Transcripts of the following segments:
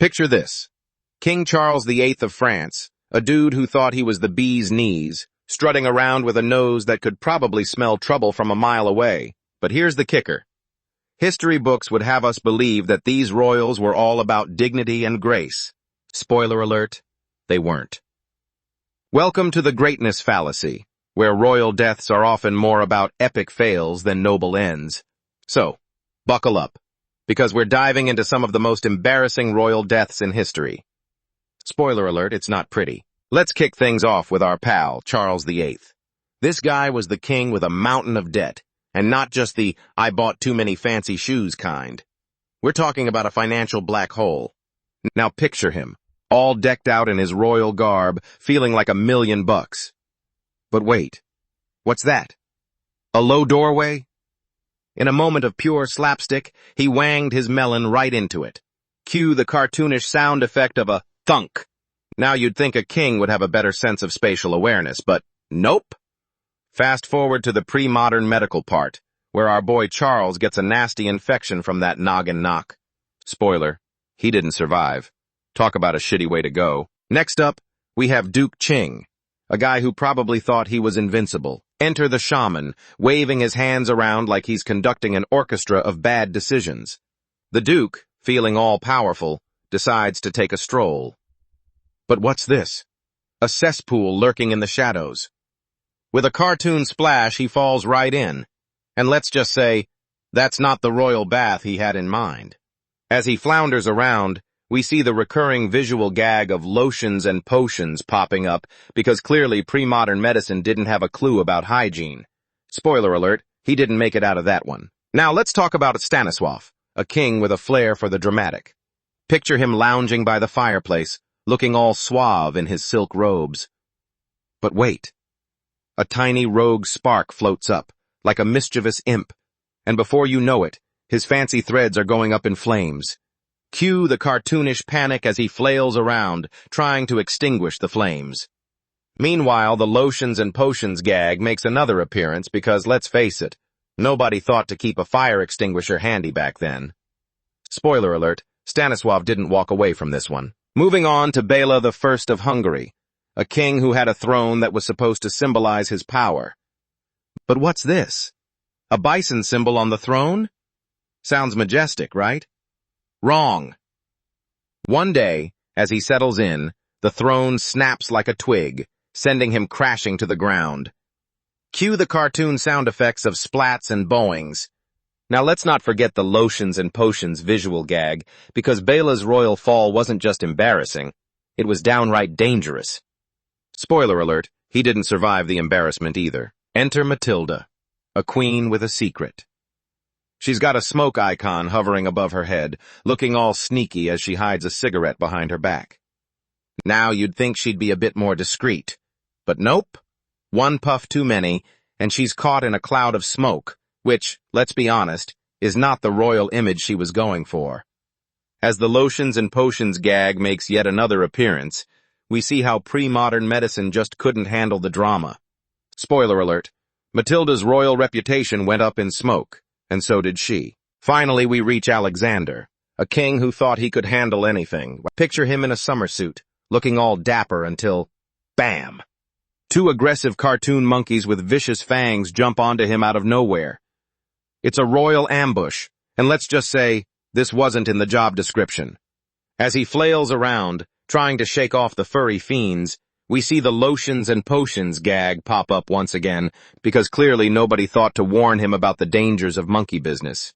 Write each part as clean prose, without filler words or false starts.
Picture this. King Charles VIII of France, a dude who thought he was the bee's knees, strutting around with a nose that could probably smell trouble from a mile away. But here's the kicker. History books would have us believe that these royals were all about dignity and grace. Spoiler alert, they weren't. Welcome to the greatness fallacy, where royal deaths are often more about epic fails than noble ends. So, buckle up, because we're diving into some of the most embarrassing royal deaths in history. Spoiler alert, it's not pretty. Let's kick things off with our pal, Charles VIII. This guy was the king with a mountain of debt, and not just the I bought too many fancy shoes kind. We're talking about a financial black hole. Now picture him, all decked out in his royal garb, feeling like $1,000,000. But wait, what's that? A low doorway? In a moment of pure slapstick, he wanged his melon right into it. Cue the cartoonish sound effect of a thunk. Now you'd think a king would have a better sense of spatial awareness, but nope. Fast forward to the pre-modern medical part, where our boy Charles gets a nasty infection from that noggin knock. Spoiler, he didn't survive. Talk about a shitty way to go. Next up, we have Duke Qing, a guy who probably thought he was invincible. Enter the shaman, waving his hands around like he's conducting an orchestra of bad decisions. The Duke, feeling all-powerful, decides to take a stroll. But what's this? A cesspool lurking in the shadows. With a cartoon splash, he falls right in. And let's just say, that's not the royal bath he had in mind. As he flounders around, we see the recurring visual gag of lotions and potions popping up because clearly pre-modern medicine didn't have a clue about hygiene. Spoiler alert, he didn't make it out of that one. Now let's talk about Stanislav, a king with a flair for the dramatic. Picture him lounging by the fireplace, looking all suave in his silk robes. But wait. A tiny rogue spark floats up, like a mischievous imp, and before you know it, his fancy threads are going up in flames. Cue the cartoonish panic as he flails around, trying to extinguish the flames. Meanwhile, the lotions and potions gag makes another appearance because, let's face it, nobody thought to keep a fire extinguisher handy back then. Spoiler alert, Stanislav didn't walk away from this one. Moving on to Bela I of Hungary, a king who had a throne that was supposed to symbolize his power. But what's this? A bison symbol on the throne? Sounds majestic, right? Wrong. One day, as he settles in, the throne snaps like a twig, sending him crashing to the ground. Cue the cartoon sound effects of splats and bowings. Now let's not forget the lotions and potions visual gag, because Bela's royal fall wasn't just embarrassing, it was downright dangerous. Spoiler alert, he didn't survive the embarrassment either. Enter Matilda, a queen with a secret. She's got a smoke icon hovering above her head, looking all sneaky as she hides a cigarette behind her back. Now you'd think she'd be a bit more discreet. But nope. One puff too many, and she's caught in a cloud of smoke, which, let's be honest, is not the royal image she was going for. As the lotions and potions gag makes yet another appearance, we see how pre-modern medicine just couldn't handle the drama. Spoiler alert, Matilda's royal reputation went up in smoke, and so did she. Finally, we reach Alexander, a king who thought he could handle anything. Picture him in a summer suit, looking all dapper until, bam! Two aggressive cartoon monkeys with vicious fangs jump onto him out of nowhere. It's a royal ambush, and let's just say, this wasn't in the job description. As he flails around, trying to shake off the furry fiends, we see the lotions and potions gag pop up once again, because clearly nobody thought to warn him about the dangers of monkey business.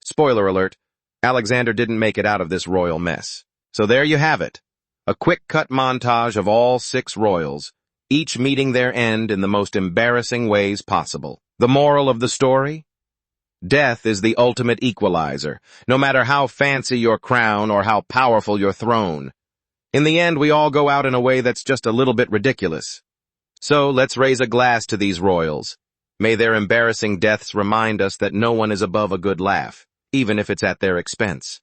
Spoiler alert, Alexander didn't make it out of this royal mess. So there you have it. A quick-cut montage of all 6 royals, each meeting their end in the most embarrassing ways possible. The moral of the story? Death is the ultimate equalizer, no matter how fancy your crown or how powerful your throne. In the end, we all go out in a way that's just a little bit ridiculous. So let's raise a glass to these royals. May their embarrassing deaths remind us that no one is above a good laugh, even if it's at their expense.